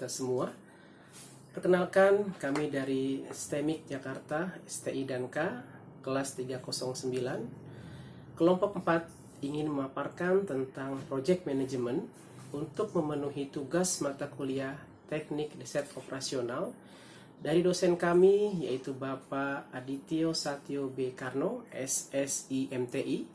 kita semua. Perkenalkan, kami dari STEMIC Jakarta, STI dan K, kelas 309. Kelompok 4 ingin memaparkan tentang Project Management untuk memenuhi tugas mata kuliah Teknik Riset Operasional dari dosen kami, yaitu Bapak Adityo Satyo B. Karno, SSI MTI.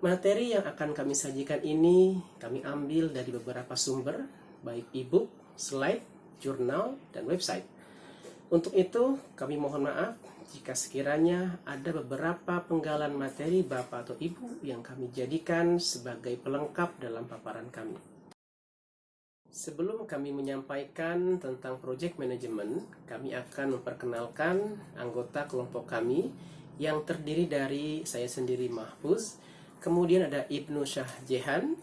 Materi yang akan kami sajikan ini kami ambil dari beberapa sumber, baik e-book, slide, jurnal, dan website. Untuk itu, kami mohon maaf jika sekiranya ada beberapa penggalan materi Bapak atau Ibu yang kami jadikan sebagai pelengkap dalam paparan kami. Sebelum kami menyampaikan tentang project management, kami akan memperkenalkan anggota kelompok kami yang terdiri dari saya sendiri Mahfuz, kemudian ada Ibnu Syah Jehan,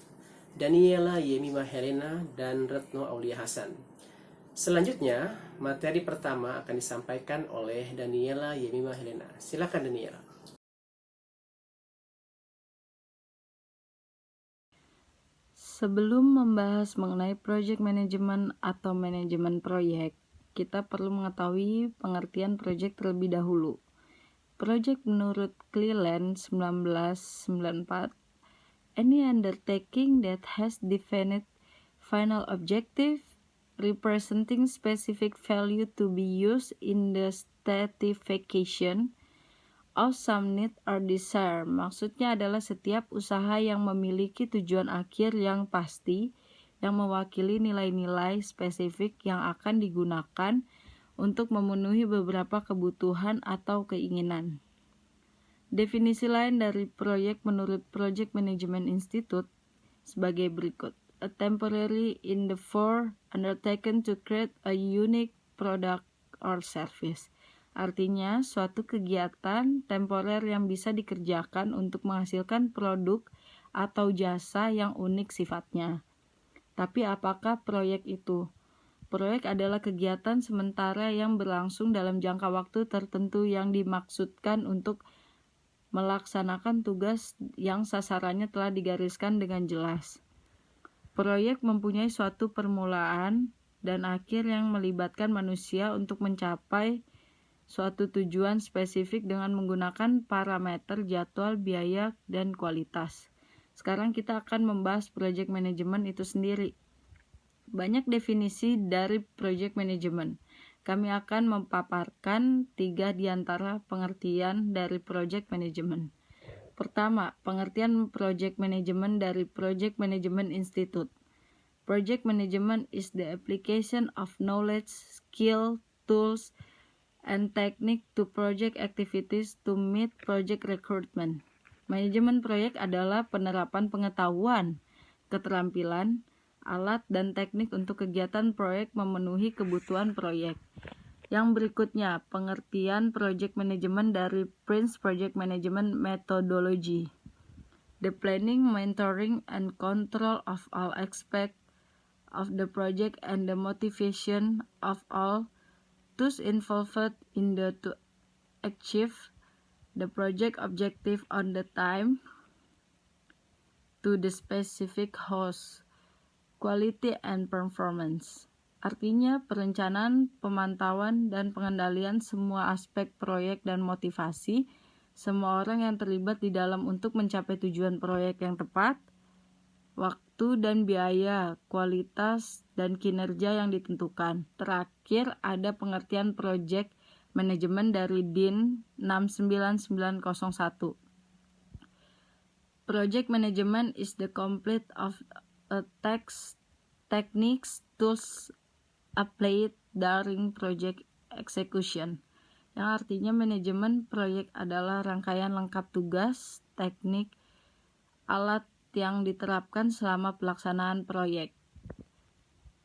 Daniela Yemima Helena, dan Retno Aulia Hasan. Selanjutnya, materi pertama akan disampaikan oleh Daniela Yemima Helena. Silakan Daniela. Sebelum membahas mengenai project management atau manajemen proyek, kita perlu mengetahui pengertian project terlebih dahulu. Project menurut Cleland 1994, any undertaking that has definite final objective representing specific value to be used in the satisfaction of some need or desire. Maksudnya adalah setiap usaha yang memiliki tujuan akhir yang pasti, yang mewakili nilai-nilai spesifik yang akan digunakan untuk memenuhi beberapa kebutuhan atau keinginan. Definisi lain dari proyek menurut Project Management Institute sebagai berikut. A temporary endeavor undertaken to create a unique product or service. Artinya, suatu kegiatan temporer yang bisa dikerjakan untuk menghasilkan produk atau jasa yang unik sifatnya. Tapi apakah proyek itu? Proyek adalah kegiatan sementara yang berlangsung dalam jangka waktu tertentu yang dimaksudkan untuk melaksanakan tugas yang sasarannya telah digariskan dengan jelas. Proyek mempunyai suatu permulaan dan akhir yang melibatkan manusia untuk mencapai suatu tujuan spesifik dengan menggunakan parameter jadwal, biaya, dan kualitas. Sekarang kita akan membahas project management itu sendiri. Banyak definisi dari project management. Kami akan memaparkan 3 di antara pengertian dari project management. Pertama, pengertian project management dari Project Management Institute. Project management is the application of knowledge, skill, tools, and technique to project activities to meet project requirement. Manajemen proyek adalah penerapan pengetahuan, keterampilan, alat, dan teknik untuk kegiatan proyek memenuhi kebutuhan proyek. Yang berikutnya, pengertian project management dari Prince Project Management Methodology. The planning, monitoring, and control of all aspects of the project and the motivation of all those involved in the to achieve the project objective on the time to the specific host, quality and performance. Artinya perencanaan, pemantauan, dan pengendalian semua aspek proyek dan motivasi semua orang yang terlibat di dalam untuk mencapai tujuan proyek yang tepat, waktu dan biaya, kualitas, dan kinerja yang ditentukan. Terakhir, ada pengertian project management dari DIN 69901. Project management is the complete of a techniques, tools applied during project execution. Yang artinya manajemen proyek adalah rangkaian lengkap tugas, teknik, alat yang diterapkan selama pelaksanaan proyek.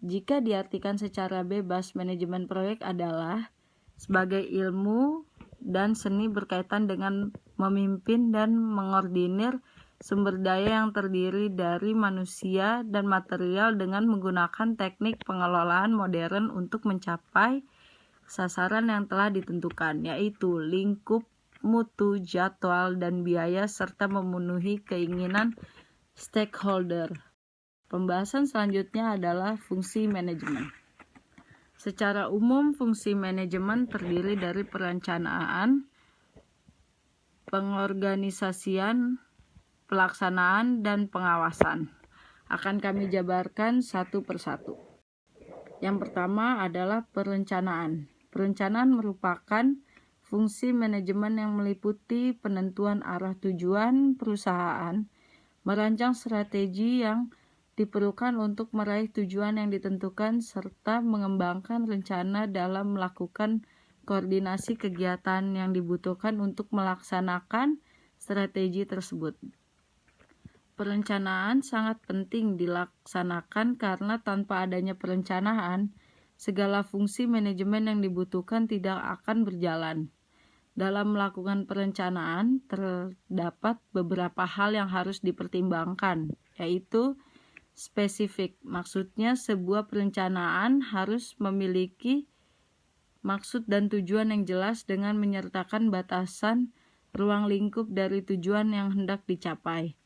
Jika diartikan secara bebas, manajemen proyek adalah sebagai ilmu dan seni berkaitan dengan memimpin dan mengordinir sumber daya yang terdiri dari manusia dan material dengan menggunakan teknik pengelolaan modern untuk mencapai sasaran yang telah ditentukan, yaitu lingkup, mutu, jadwal, dan biaya, serta memenuhi keinginan stakeholder. Pembahasan selanjutnya adalah fungsi manajemen. Secara umum, fungsi manajemen terdiri dari perencanaan, pengorganisasian, pelaksanaan, dan pengawasan. Akan kami jabarkan satu persatu. Yang pertama adalah perencanaan. Perencanaan merupakan fungsi manajemen yang meliputi penentuan arah tujuan perusahaan, merancang strategi yang diperlukan untuk meraih tujuan yang ditentukan, serta mengembangkan rencana dalam melakukan koordinasi kegiatan yang dibutuhkan untuk melaksanakan strategi tersebut. Perencanaan sangat penting dilaksanakan karena tanpa adanya perencanaan, segala fungsi manajemen yang dibutuhkan tidak akan berjalan. Dalam melakukan perencanaan, terdapat beberapa hal yang harus dipertimbangkan, yaitu spesifik. Maksudnya, sebuah perencanaan harus memiliki maksud dan tujuan yang jelas dengan menyertakan batasan ruang lingkup dari tujuan yang hendak dicapai.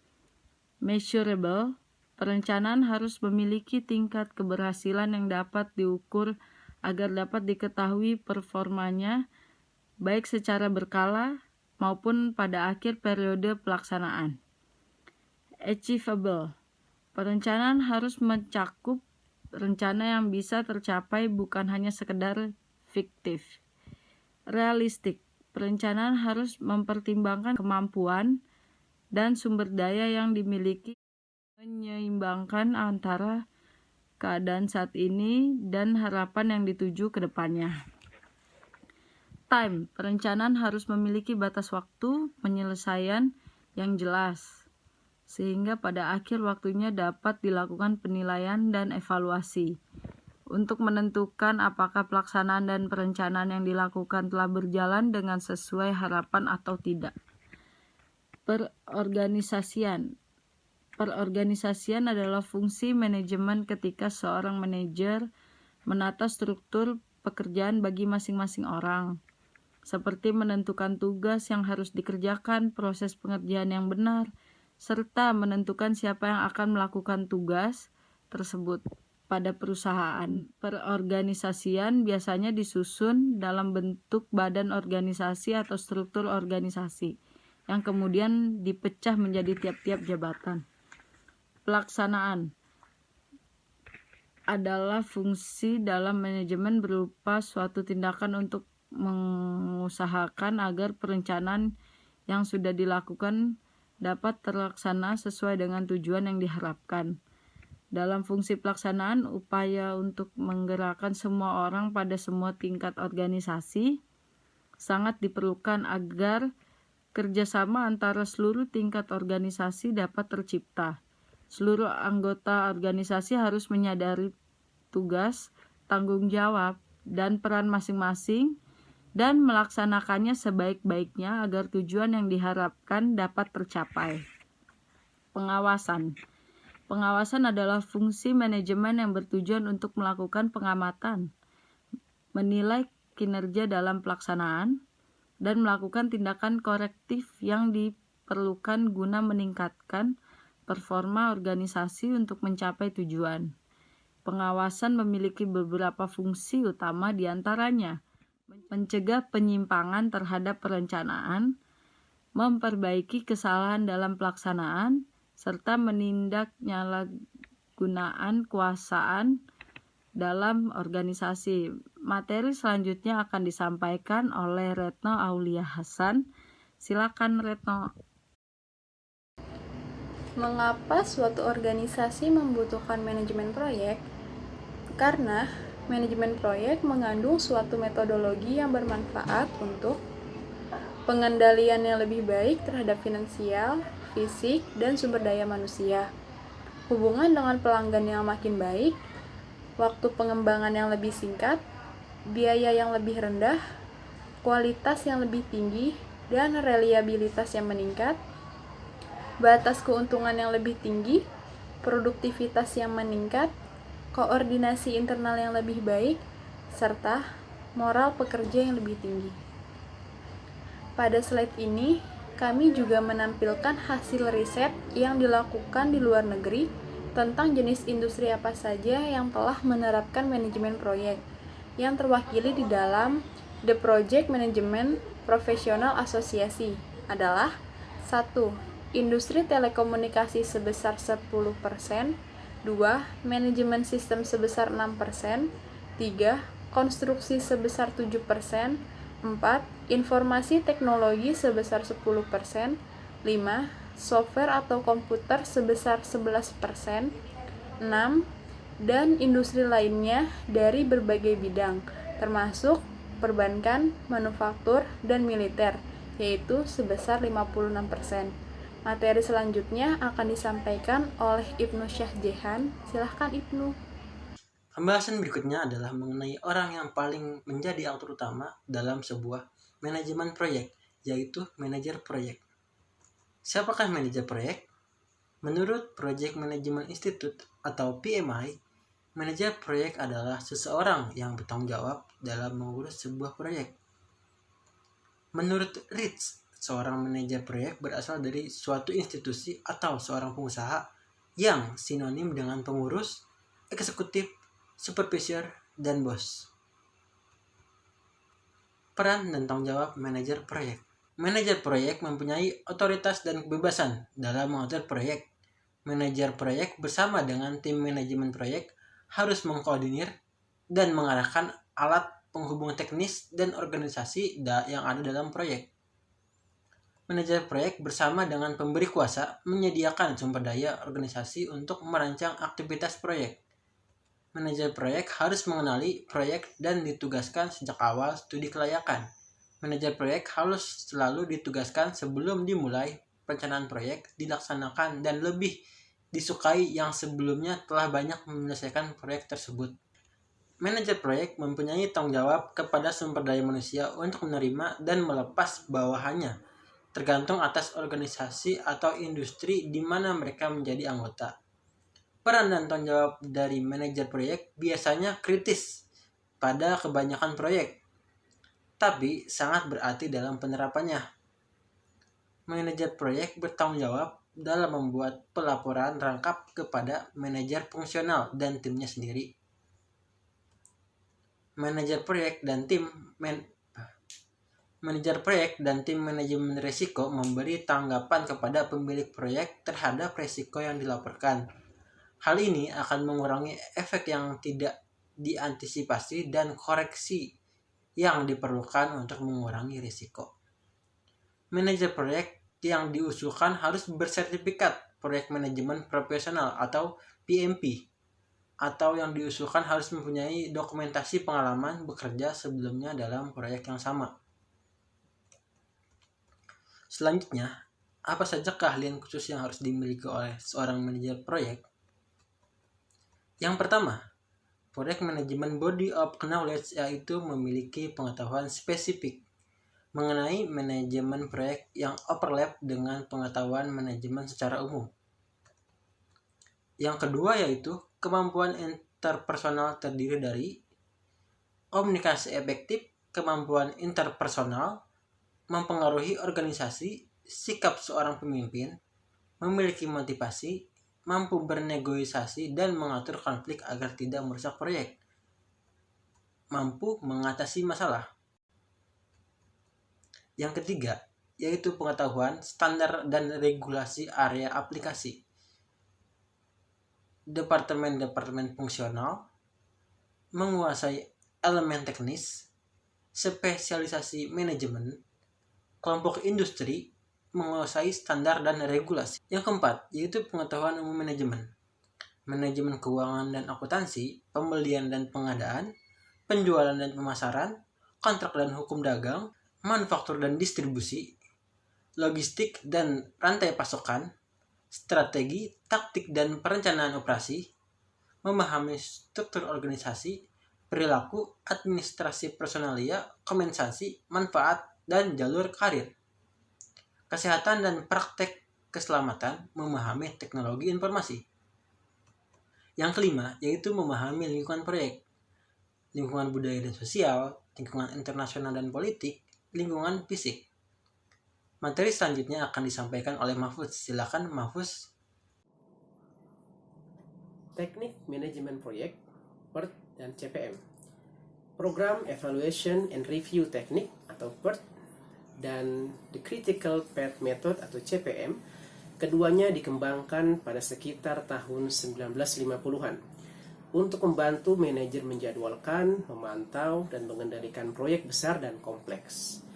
Measurable. Perencanaan harus memiliki tingkat keberhasilan yang dapat diukur agar dapat diketahui performanya baik secara berkala maupun pada akhir periode pelaksanaan. Achievable. Perencanaan harus mencakup rencana yang bisa tercapai, bukan hanya sekedar fiktif. Realistik. Perencanaan harus mempertimbangkan kemampuan dan sumber daya yang dimiliki, menyeimbangkan antara keadaan saat ini dan harapan yang dituju ke depannya. Time. Perencanaan harus memiliki batas waktu penyelesaian yang jelas, sehingga pada akhir waktunya dapat dilakukan penilaian dan evaluasi untuk menentukan apakah pelaksanaan dan perencanaan yang dilakukan telah berjalan dengan sesuai harapan atau tidak. Perorganisasian. Perorganisasian adalah fungsi manajemen ketika seorang manajer menata struktur pekerjaan bagi masing-masing orang, seperti menentukan tugas yang harus dikerjakan, proses pengerjaan yang benar, serta menentukan siapa yang akan melakukan tugas tersebut pada perusahaan. Perorganisasian biasanya disusun dalam bentuk badan organisasi atau struktur organisasi, yang kemudian dipecah menjadi tiap-tiap jabatan. Pelaksanaan adalah fungsi dalam manajemen berupa suatu tindakan untuk mengusahakan agar perencanaan yang sudah dilakukan dapat terlaksana sesuai dengan tujuan yang diharapkan. Dalam fungsi pelaksanaan, upaya untuk menggerakkan semua orang pada semua tingkat organisasi sangat diperlukan agar kerjasama antara seluruh tingkat organisasi dapat tercipta. Seluruh anggota organisasi harus menyadari tugas, tanggung jawab, dan peran masing-masing dan melaksanakannya sebaik-baiknya agar tujuan yang diharapkan dapat tercapai. Pengawasan. Pengawasan adalah fungsi manajemen yang bertujuan untuk melakukan pengamatan, menilai kinerja dalam pelaksanaan, dan melakukan tindakan korektif yang diperlukan guna meningkatkan performa organisasi untuk mencapai tujuan. Pengawasan memiliki beberapa fungsi utama, diantaranya mencegah penyimpangan terhadap perencanaan, memperbaiki kesalahan dalam pelaksanaan, serta menindaknyalahgunaan kekuasaan dalam organisasi. Materi selanjutnya akan disampaikan oleh Retno Aulia Hasan. Silakan Retno. Mengapa suatu organisasi membutuhkan manajemen proyek? Karena manajemen proyek mengandung suatu metodologi yang bermanfaat untuk pengendalian yang lebih baik terhadap finansial, fisik, dan sumber daya manusia, hubungan dengan pelanggan yang makin baik, waktu pengembangan yang lebih singkat, biaya yang lebih rendah, kualitas yang lebih tinggi, dan reliabilitas yang meningkat, batas keuntungan yang lebih tinggi, produktivitas yang meningkat, koordinasi internal yang lebih baik, serta moral pekerja yang lebih tinggi. Pada slide ini, kami juga menampilkan hasil riset yang dilakukan di luar negeri tentang jenis industri apa saja yang telah menerapkan manajemen proyek. yang terwakili di dalam The Project Management Professional Association adalah 1. Industri telekomunikasi sebesar 10%, 2. Manajemen sistem sebesar 6%, 3. Konstruksi sebesar 7%, 4. Informasi teknologi sebesar 10%, 5. Software atau komputer sebesar 11%, 6. Dan industri lainnya dari berbagai bidang, termasuk perbankan, manufaktur, dan militer, yaitu sebesar 56%. Materi selanjutnya akan disampaikan oleh Ibnu Syahjehan. Silahkan Ibnu. Pembahasan berikutnya adalah mengenai orang yang paling menjadi aktor utama dalam sebuah manajemen proyek, yaitu manajer proyek. Siapakah manajer proyek? Menurut Project Management Institute atau PMI, manajer proyek adalah seseorang yang bertanggung jawab dalam mengurus sebuah proyek. Menurut Ritz, seorang manajer proyek berasal dari suatu institusi atau seorang pengusaha yang sinonim dengan pengurus, eksekutif, supervisor, dan bos. Peran dan tanggung jawab manajer proyek. Manajer proyek mempunyai otoritas dan kebebasan dalam mengatur proyek. Manajer proyek bersama dengan tim manajemen proyek harus mengkoordinir dan mengarahkan alat penghubung teknis dan organisasi yang ada dalam proyek. Manajer proyek bersama dengan pemberi kuasa menyediakan sumber daya organisasi untuk merancang aktivitas proyek. Manajer proyek harus mengenali proyek dan ditugaskan sejak awal studi kelayakan. Manajer proyek harus selalu ditugaskan sebelum dimulai perencanaan proyek dilaksanakan dan lebih disukai yang sebelumnya telah banyak menyelesaikan proyek tersebut. Manajer proyek mempunyai tanggung jawab kepada sumber daya manusia untuk menerima dan melepas bawahannya, tergantung atas organisasi atau industri di mana mereka menjadi anggota. Peran dan tanggung jawab dari manajer proyek biasanya kritis pada kebanyakan proyek, tapi sangat berarti dalam penerapannya. Manajer proyek bertanggung jawab dalam membuat pelaporan rangkap kepada manajer fungsional dan timnya sendiri. Manajer proyek dan tim manajemen risiko memberi tanggapan kepada pemilik proyek terhadap risiko yang dilaporkan. Hal ini akan mengurangi efek yang tidak diantisipasi dan koreksi yang diperlukan untuk mengurangi risiko. Manajer proyek yang diusulkan harus bersertifikat proyek manajemen profesional atau PMP, atau yang diusulkan harus mempunyai dokumentasi pengalaman bekerja sebelumnya dalam proyek yang sama. Selanjutnya, apa saja keahlian khusus yang harus dimiliki oleh seorang manajer proyek? Yang pertama, Project Management Body of Knowledge, yaitu memiliki pengetahuan spesifik mengenai manajemen proyek yang overlap dengan pengetahuan manajemen secara umum. Yang kedua yaitu kemampuan interpersonal terdiri dari komunikasi efektif, kemampuan interpersonal, mempengaruhi organisasi, sikap seorang pemimpin, memiliki motivasi, mampu bernegosiasi dan mengatur konflik agar tidak merusak proyek, mampu mengatasi masalah. Yang ketiga, yaitu pengetahuan standar dan regulasi area aplikasi. Departemen-departemen fungsional menguasai elemen teknis, spesialisasi manajemen, kelompok industri menguasai standar dan regulasi. Yang keempat, yaitu pengetahuan umum manajemen. Manajemen keuangan dan akuntansi, pembelian dan pengadaan, penjualan dan pemasaran, kontrak dan hukum dagang, manufaktur dan distribusi, logistik dan rantai pasokan, strategi, taktik dan perencanaan operasi, memahami struktur organisasi, perilaku, administrasi personalia, kompensasi, manfaat, dan jalur karir, kesehatan dan praktek keselamatan, memahami teknologi informasi. Yang kelima, yaitu memahami lingkungan proyek, lingkungan budaya dan sosial, lingkungan internasional dan politik, lingkungan fisik. Materi selanjutnya akan disampaikan oleh Mahfuz. Silakan Mahfuz. Teknik manajemen proyek, PERT, dan CPM. Program Evaluation and Review Technique atau PERT dan The Critical Path Method atau CPM, keduanya dikembangkan pada sekitar tahun 1950-an untuk membantu manajer menjadwalkan, memantau, dan mengendalikan proyek besar dan kompleks.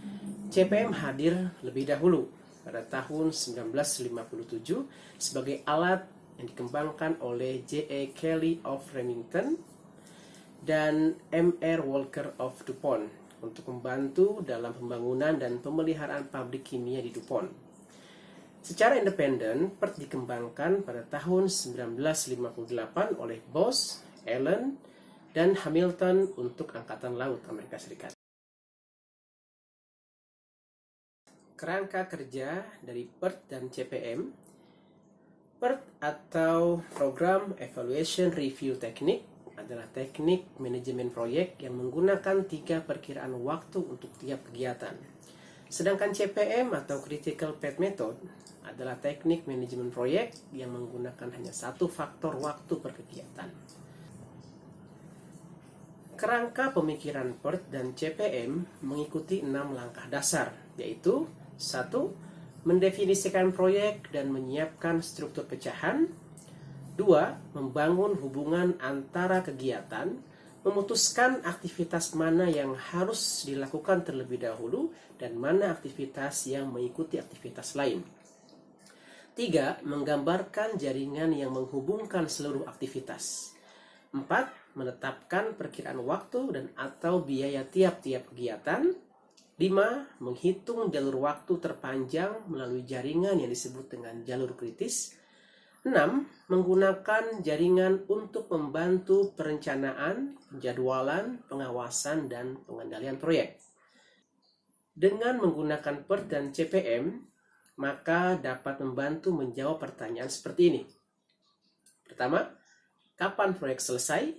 CPM hadir lebih dahulu pada tahun 1957 sebagai alat yang dikembangkan oleh J.A. Kelly of Remington dan M.R. Walker of DuPont untuk membantu dalam pembangunan dan pemeliharaan pabrik kimia di DuPont. Secara independen, PERT dikembangkan pada tahun 1958 oleh Bose, Allen, dan Hamilton untuk Angkatan Laut Amerika Serikat. Kerangka kerja dari PERT dan CPM. PERT atau Program Evaluation Review Technique adalah teknik manajemen proyek yang menggunakan 3 perkiraan waktu untuk tiap kegiatan. Sedangkan CPM atau Critical Path Method adalah teknik manajemen proyek yang menggunakan hanya 1 faktor waktu per kegiatan. Kerangka pemikiran PERT dan CPM mengikuti 6 langkah dasar, yaitu 1. Mendefinisikan proyek dan menyiapkan struktur pecahan. 2. Membangun hubungan antara kegiatan, memutuskan aktivitas mana yang harus dilakukan terlebih dahulu dan mana aktivitas yang mengikuti aktivitas lain. 3. Menggambarkan jaringan yang menghubungkan seluruh aktivitas. 4. Menetapkan perkiraan waktu dan atau biaya tiap-tiap kegiatan. 5. Menghitung jalur waktu terpanjang melalui jaringan yang disebut dengan jalur kritis. 6. Menggunakan jaringan untuk membantu perencanaan, penjadwalan, pengawasan, dan pengendalian proyek. Dengan menggunakan PERT dan CPM, maka dapat membantu menjawab pertanyaan seperti ini. Pertama, kapan proyek selesai?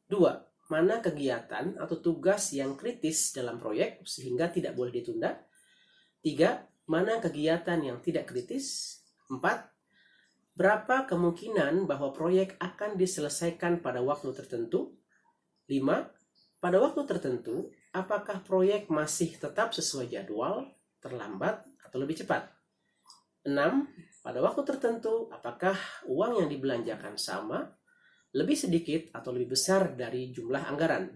2. Mana kegiatan atau tugas yang kritis dalam proyek sehingga tidak boleh ditunda? 3. Mana kegiatan yang tidak kritis? 4. Berapa kemungkinan bahwa proyek akan diselesaikan pada waktu tertentu? 5. Pada waktu tertentu, apakah proyek masih tetap sesuai jadwal, terlambat, atau lebih cepat? 6. Pada waktu tertentu, apakah uang yang dibelanjakan sama, lebih sedikit atau lebih besar dari jumlah anggaran?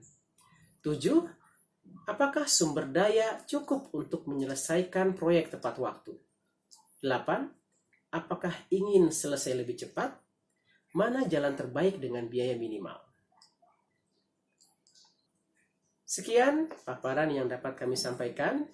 7. Apakah sumber daya cukup untuk menyelesaikan proyek tepat waktu? 8. Apakah ingin selesai lebih cepat? Mana jalan terbaik dengan biaya minimal? Sekian paparan yang dapat kami sampaikan.